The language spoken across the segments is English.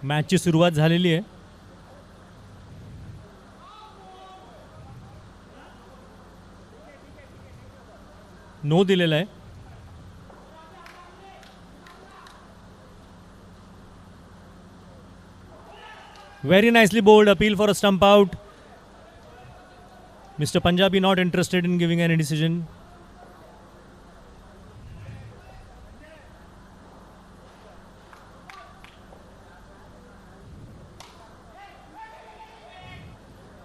मॅचची सुरुवात झालेली आहे. नो दिलेला आहे. Very nicely bowled. Appeal for a stump out. Mr. Punjabi not interested in giving any decision.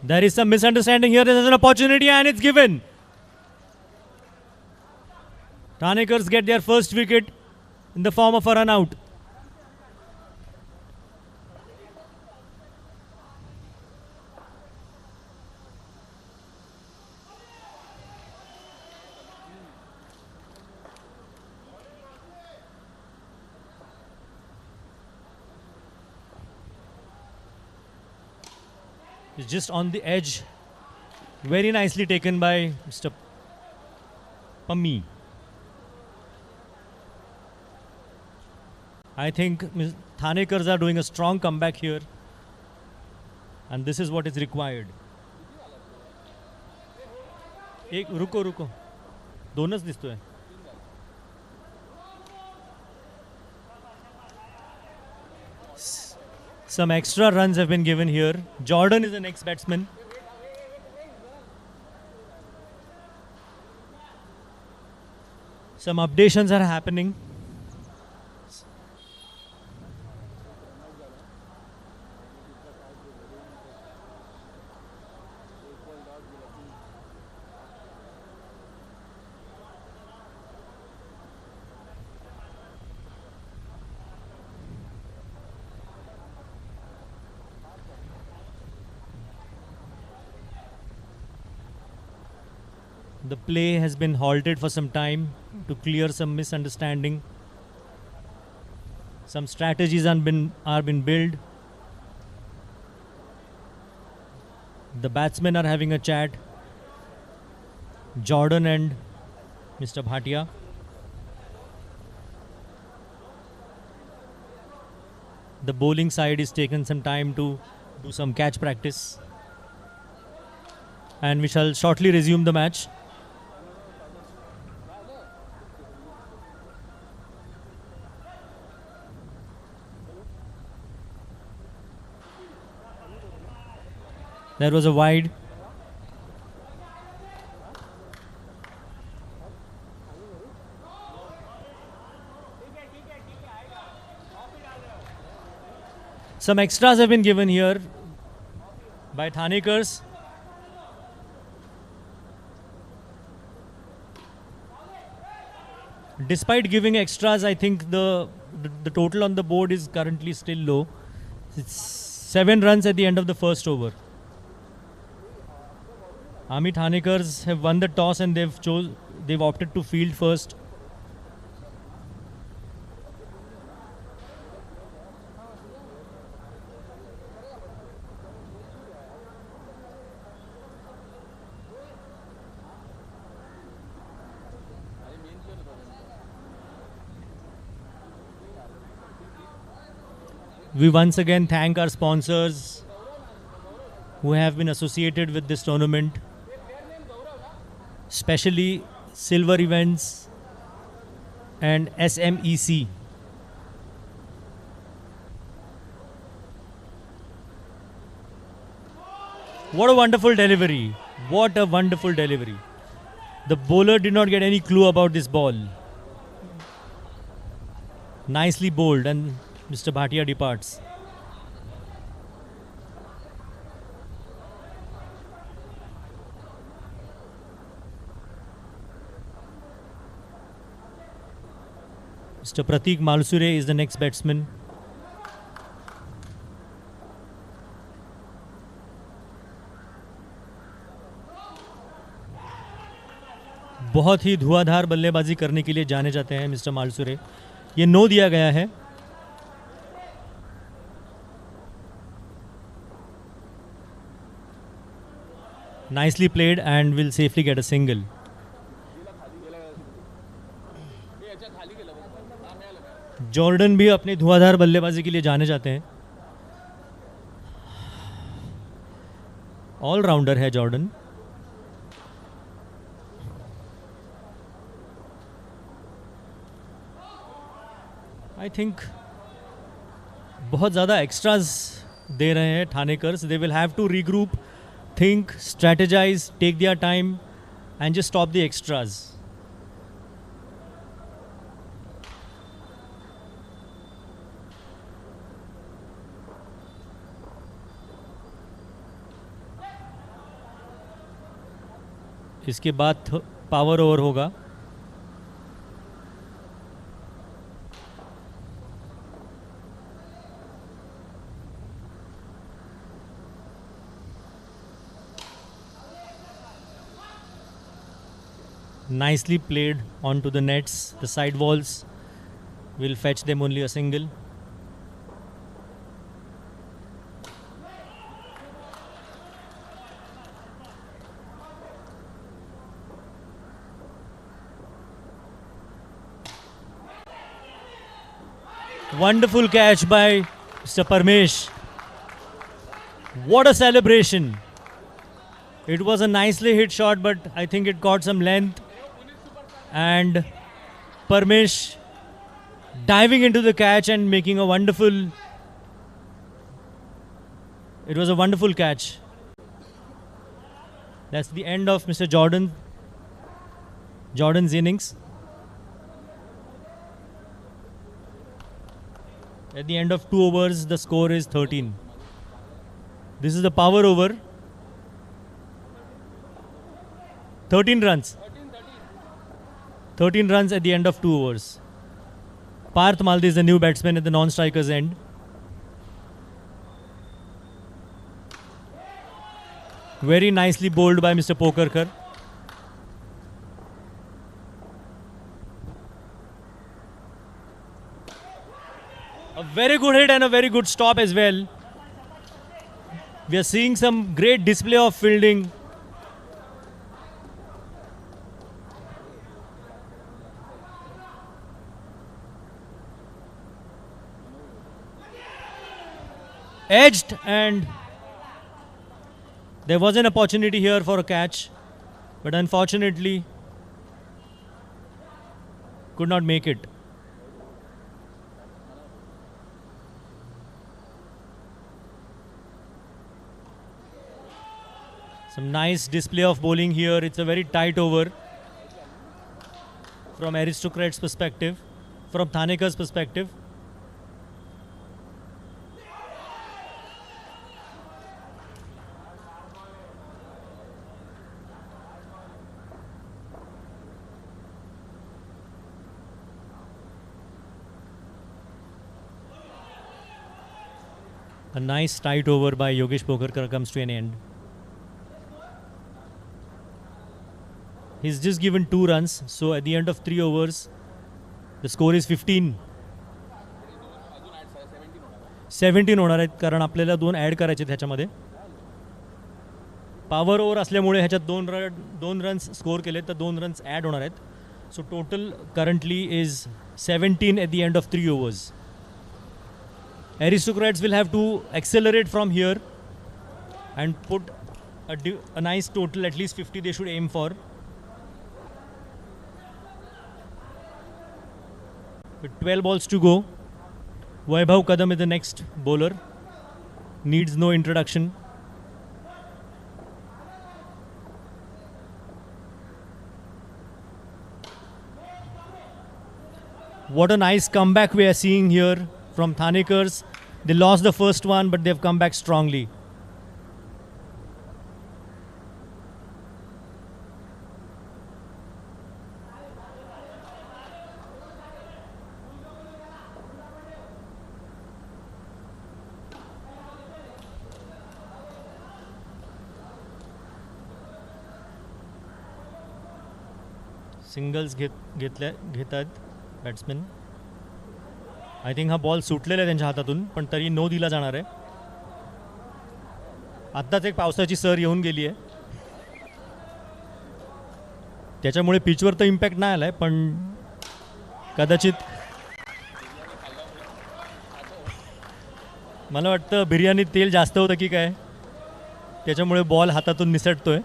There is some misunderstanding here. There is an opportunity and it's given. Thanekars get their first wicket in the form of a run out. It's just on the edge. Very nicely taken by Mr. Pammi. I think Thanekars are doing a strong comeback here. And this is what is required. एक रुको रुको दोनच दिसतोय. Some extra runs have been given here. Jordan is the next batsman. Some updations are happening. The play has been halted for some time to clear some misunderstanding. Some strategies are been built. The batsmen are having a chat. Jordan and Mr. Bhatia. The bowling side is taken some time to do some catch practice. And we shall shortly resume the match. There was a wide. Some extras have been given here by Thanekars. Despite giving extras, I think the total on the board is currently still low. It's 7 runs at the end of the first over. Amit Thanekars have won the toss and they've opted to field first. We once again thank our sponsors who have been associated with this tournament, especially Silver Events and SMEC. What a wonderful delivery. What a wonderful delivery. The bowler did not get any clue about this ball. Nicely bowled, and Mr. Bhatia departs. Mr. Pratik Malsure is the next batsman. बहुत ही धुआंधार बल्लेबाजी करने के लिए जाने जाते हैं mister Malusare. ये no दिया गया है. Nicely played and will safely get a single. Jordan भी अपनी धुआंधार बल्लेबाजी के लिए जाने जाते हैं. ऑलराउंडर है जॉर्डन. आई थिंक बहुत ज़्यादा एक्स्ट्राज दे रहे हैं Thanekars. They will have to regroup, think, strategize, take their time and just stop the extras. इसके बाद पावर ओवर होगा. Nicely played onto the nets. The side walls will fetch them only a single. Wonderful catch by Mr. Parmesh. What a celebration. It was a nicely hit shot, but I think it got some length. And Parmesh diving into the catch and making a wonderful. It was a wonderful catch. That's the end of Mr. Jordan's innings. At the end of 2 overs, the score is 13. This is the power over. 13 runs. 13 runs at the end of 2 overs. Parth Maldi is the new batsman at the non-strikers end. Very nicely bowled by Mr. Pokarkar. A very good hit and a very good stop as well. We are seeing some great display of fielding. Edged, and there was an opportunity here for a catch, but unfortunately could not make it. Some nice display of bowling here. It's a very tight over from Aristocrats' perspective, from Thanekar's perspective. A nice tight over by Yogesh Pokarkar comes to an end. He's just given 2 runs, so at the end of 3 overs, the score is 15. 17 होणार आहेत, कारण आपल्याला 2 add करायचे ह्याच्यामध्ये. Power over असल्यामुळे ह्याच्यात 2 runs score केले तर 2 रन्स ॲड होणार आहेत. So total currently is 17 at the end of 3 overs. Aristocrats will have to accelerate from here and put a nice total, at least 50 they should aim for. With 12 balls to go, Vaibhav Kadam is the next bowler. Needs no introduction. What a nice comeback we are seeing here from Thanekars. They lost the first one, but they've come back strongly. Singles घेत आहेत batsman. I think हा ball सुटलेला आहे त्यांच्या हातातून, पण तरी no दिला जाणार आहे. आत्ताच एक पावसाची सर येऊन गेली आहे, त्याच्यामुळे पिचवर तर इम्पॅक्ट नाही आला आहे, पण कदाचित मला वाटतं बिर्याणीत तेल जास्त होतं की काय. त्याच्यामुळे बॉल हातातून निसटतोय.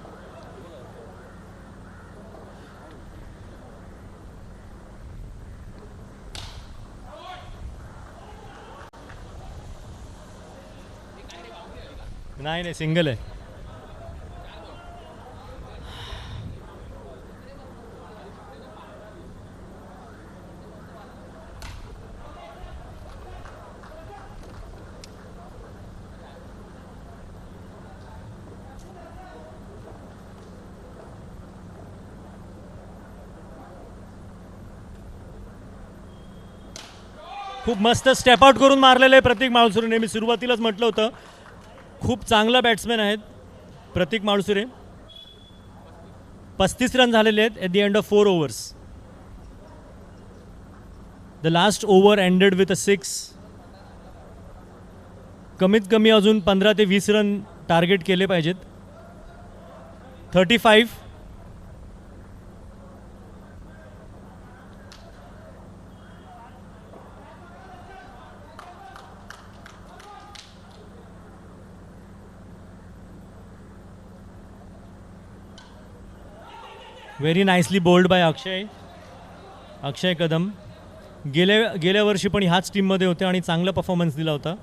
नाही सिंगल आहे. खूप मस्त स्टेप आउट करून मारलेलं आहे प्रतीक माळुसरे. मी सुरुवातीलाच म्हटलं होतं खूप चांगला बॅट्समॅन आहेत प्रतीक माळुसरे. 35 रन झालेले आहेत at the end of 4 overs. The last over ended with a 6. कमीत कमी अजून 15 ते 20 रन टार्गेट केले पाहिजेत. 35. Very nicely bowled by Akshay Kadam. गेल्या वर्षी पण ह्याच टीममध्ये होते आणि चांगला परफॉर्मन्स दिला होता.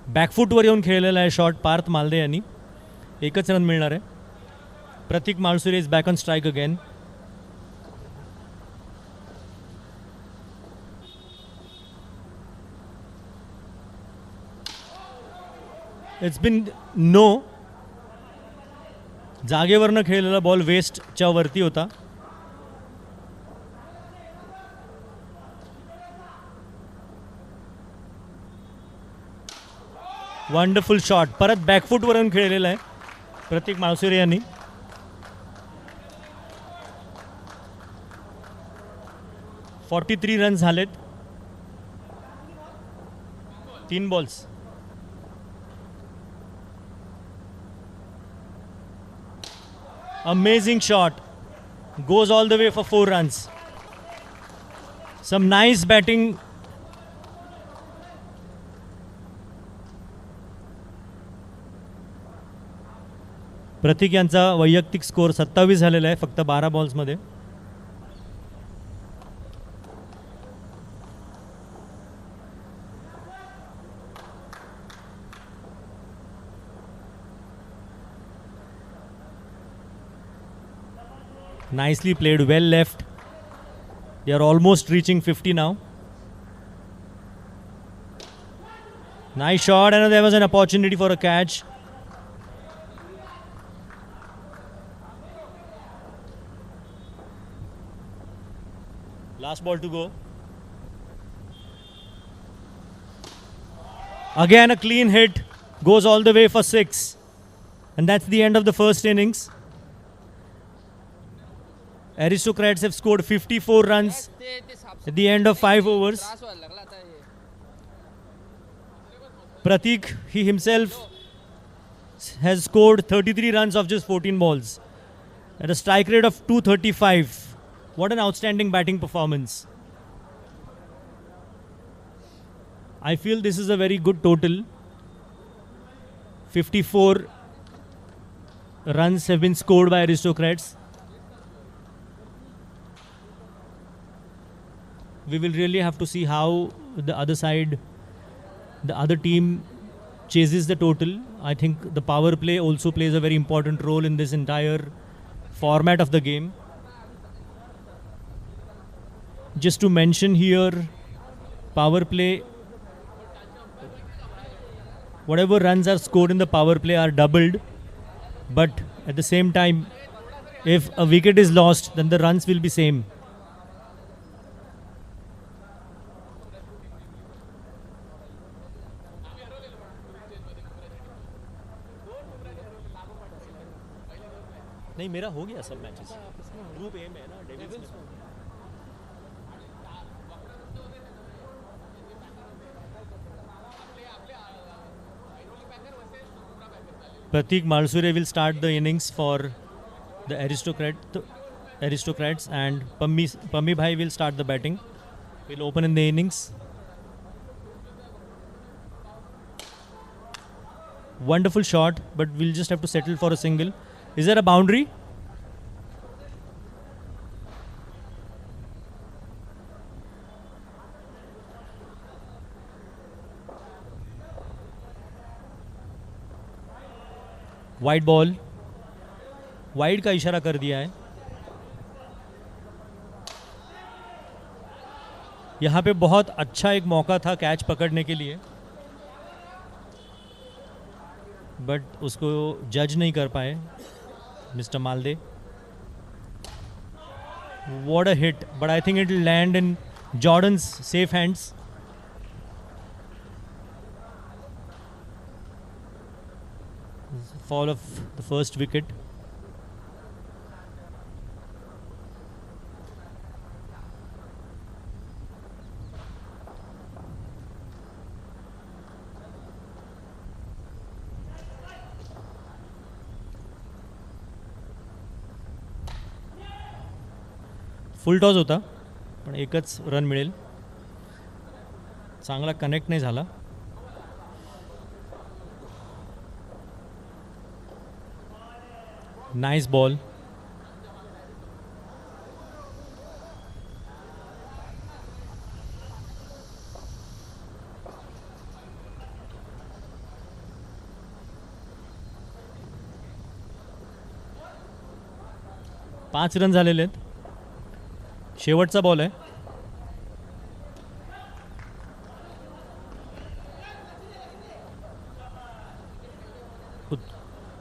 बॅकफूटवर येऊन खेळलेला आहे शॉट पार्थ मालदे यांनी. 1च रन मिळणार आहे. Prateek Malusare is back on strike again. It's been no. जागेवरनं खेळलेला बॉल वेस्टच्या वरती होता. Wonderful shot. परत बॅकफूटवरून खेळलेला आहे प्रतीक माळुसरे यांनी. 43 रन झालेत. 3 balls. Amazing shot. Goes all the way for 4 runs. Some nice batting. प्रतीक यांचा वैयक्तिक स्कोर 27 झालेला आहे फक्त 12 बॉल्समध्ये. Nicely played, well left. They are almost reaching 50 now. Nice shot, and there was an opportunity for a catch. Last ball to go. Again a clean hit, goes all the way for 6. And that's the end of the first innings. Aristocrats have scored 54 runs at the end of 5 overs. Pratik, he himself has scored 33 runs of just 14 balls at a strike rate of 235. What an outstanding batting performance. I feel this is a very good total. 54 runs have been scored by Aristocrats. We will really have to see how the other side, the other team chases the total. I think the power play also plays a very important role in this entire format of the game. Just to mention here, power play, whatever runs are scored in the power play are doubled, but at the same time, if a wicket is lost, then the runs will be same. नहीं, मेरा हो गया सब matches. Group A में है ना devils में. Pratik Malsure will start the innings for the Aristocrats, and Pammi Bhai will start the batting. Will open in the innings. Wonderful shot, but we'll just have to settle for a single. Is there a boundary? Wide ball, wide का इशारा कर दिया है. यहाँ पे बहुत अच्छा एक मौका था कैच पकड़ने के लिए, बट उसको जज नहीं कर पाए mister Malde. What a hit, but I think it will land in Jordan's safe hands. Fall of the first wicket. Full toss होता पण एकच रन मिळेल. चांगला कनेक्ट नाही झाला. Nice ball. पाच रन झालेले आहेत. शेवटचा बॉल आहे.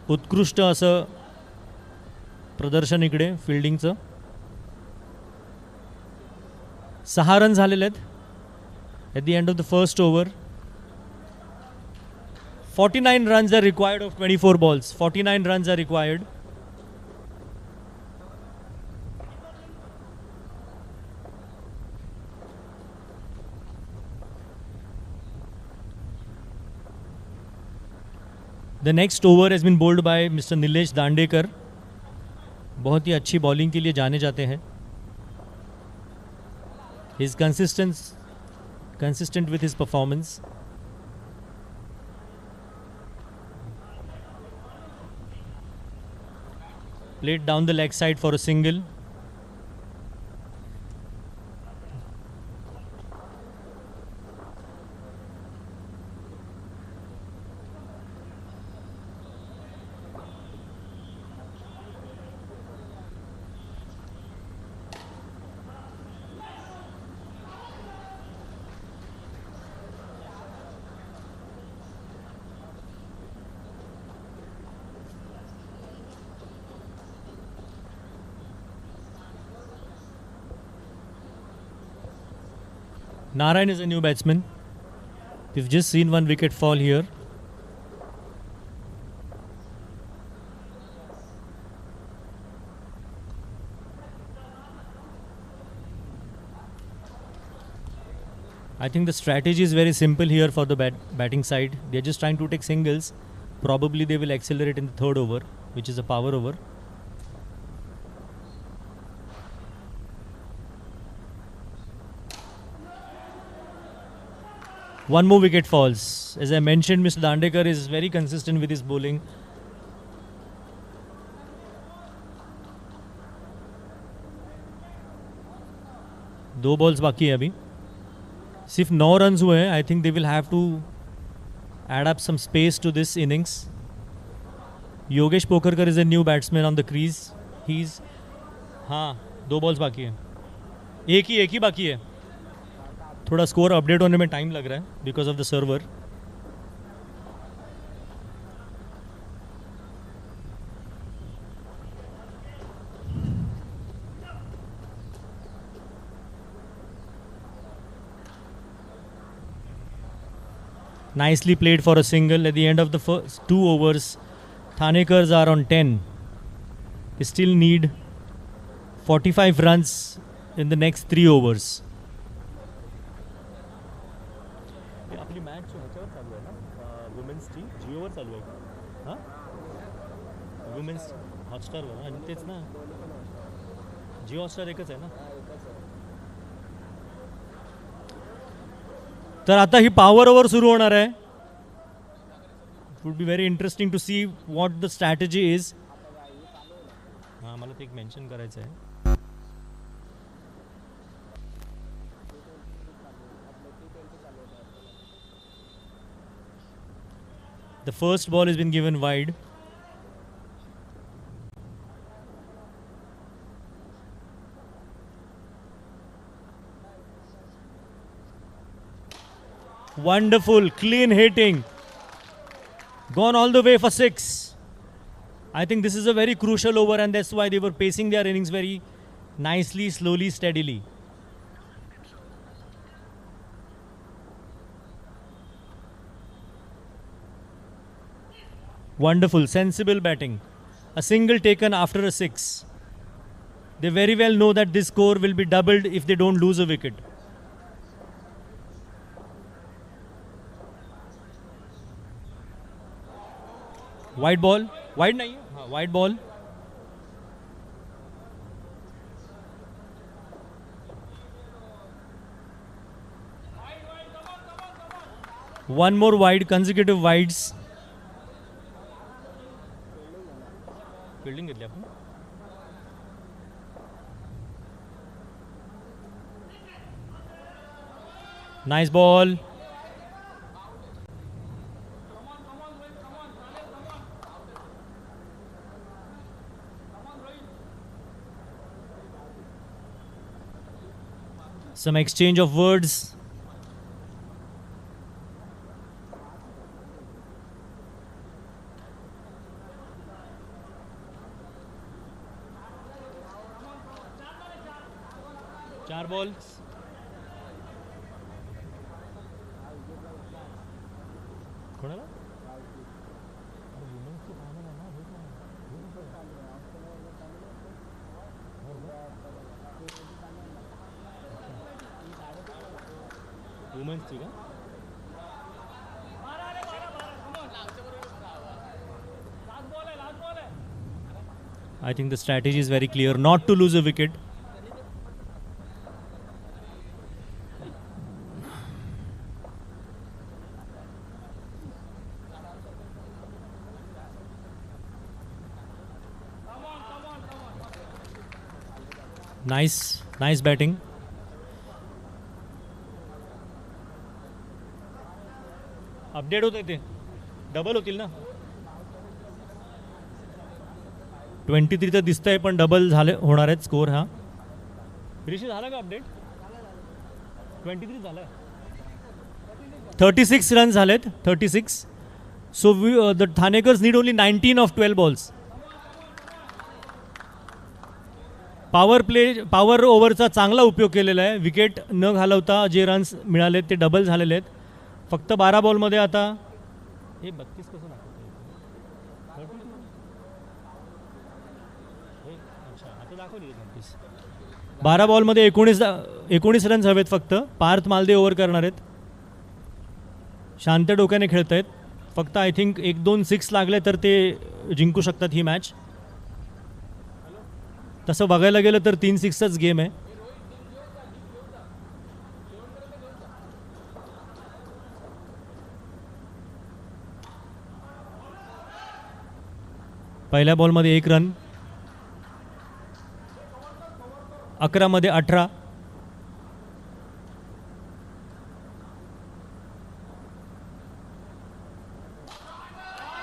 उत्कृष्ट असं प्रदर्शन इकडे फिल्डिंगचं. 6 रन झालेले आहेत at the end of the first over. 49 runs are required of 24 balls. 49 runs are required. The next over has been bowled by Mr. Nilesh Dandekar. बहुत ही अच्छी बॉलिंग के लिए जाने जाते हैं. He is consistent with his performance. Played down the leg side for a single. Narayan is a new batsman. We've just seen one wicket fall here. I think the strategy is very simple here for the batting side. They're just trying to take singles. Probably they will accelerate in the third over, which is a power over. One more wicket falls. As I mentioned, Mr. Dandekar is very consistent with his bowling. दो balls बाकी है अभी. सिर्फ 9 runs हुए हैं. I think they will have to add up some space to this innings. Yogesh Pokharkar is a new batsman on the crease. He is, हाँ 2 balls बाकी है. एक ही बाकी है. थोड़ा स्कोर अपडेट होने में टाइम लग रहा है because of the server. Nicely played for a single at the end of the first 2 overs. Thanekars are on 10. They still need 45 runs in the next 3 overs. आपली मॅच ह्याच्यावर चालू आहे ना, वुमेन्स टी जिओवर चालू आहे का? हां, वुमेन्स हॉटस्टारवर. आणि तेच ना, जिओ हॉटस्टार एकच आहे ना. तर आता ही पॉवर ओव्हर सुरू होणार आहे. would be very interesting to see what the strategy is. हां मला ते एक मेन्शन करायचं आहे. The first ball has been given wide. Wonderful, clean hitting. Gone all the way for 6. I think this is a very crucial over, and that's why they were pacing their innings very nicely, slowly, steadily. Wonderful, sensible batting. A single taken after a 6. They very well know that this score will be doubled if they don't lose a wicket. Wide ball. Wide nahi hai? हाँ, wide ball. One more wide, consecutive wides. Fielding घेतली आपण. Nice ball. Some exchange of words. चार balls. कोणाला? Women's थी का? I think the strategy is very clear, not to lose a wicket. Nice batting. Update होते ते double होतील ना. 23 तर दिसतंय, पण डबल झाले होणार आहेत स्कोर. हा ऋषी झाला का अपडेट? 23 झालाय. 36 रन झालेत. 36. So the Thanekars need only 19 off 12 balls. Power ओव्हरचा चांगला उपयोग केलेला आहे. विकेट न घालवता जे रन्स मिळाले ते डबल झालेले आहेत. फक्त 12 बॉलमध्ये आता हे 32 कसं दाखवतं? अच्छा, आता दाखवली 32. 12 बॉलमध्ये 19 रन्स हवेत फक्त. पार्थ मालदे ओव्हर करणार आहेत. शांत डोक्याने खेळत आहेत. फक्त आय थिंक 1-2 6 लागले तर ते जिंकू शकतात ही मॅच. तसं बघायला गेलं तर 3 6च गेम आहे. पहिल्या बॉलमध्ये 1 रन. 11 मध्ये 18.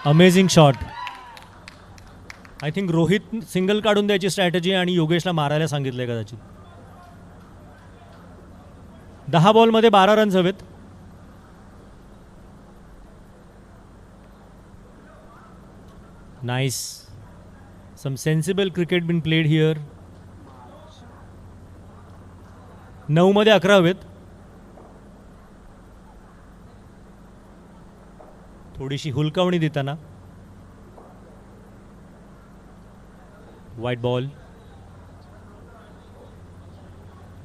Amazing shot. I think Rohit single काढून द्यायची स्ट्रॅटेजी आणि योगेशला मारायला सांगितलंय कदाचित. 10 बॉलमध्ये 12 रन्स हवेत. Nice. Some sensible cricket been played here. 9 मध्ये 11 हवेत. थोडीशी हुलकावणी देताना. White ball.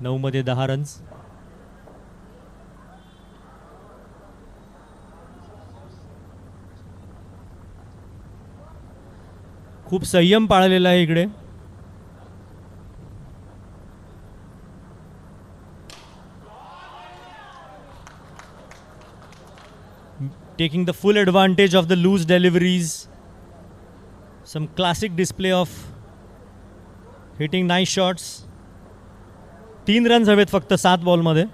9 मध्ये 10 रन्स. खूप संयम पाळलेला आहे इकडे. taking the full advantage of the loose deliveries. Some classic display of hitting nice shots. 3 runs हवेत फक्त 7 बॉलमध्ये.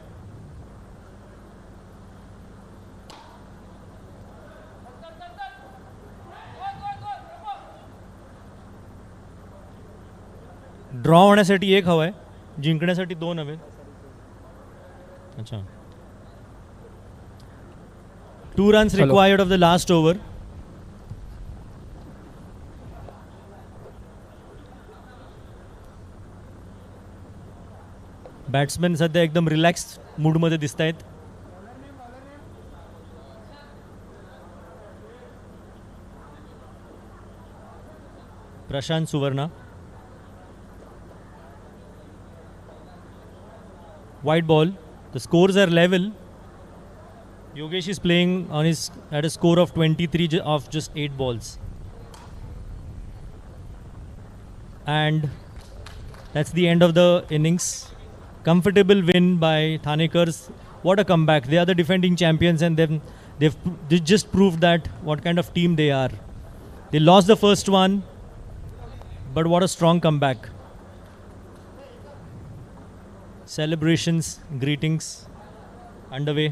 ड्रॉ होण्यासाठी 1 हवाय, जिंकण्यासाठी 2 हवे. अच्छा. 2 runs required of the last over. Batsman सध्या एकदम रिलॅक्स मूडमध्ये दिसत आहेत. प्रशांत सुवर्णा. White ball. The scores are level. Yogesh is playing at a score of 23 of just 8 balls. And that's the end of the innings. Comfortable win by Thanekars. What a comeback. They are the defending champions and they just proved that what kind of team they are. They lost the first one, but what a strong comeback. Celebrations, greetings underway.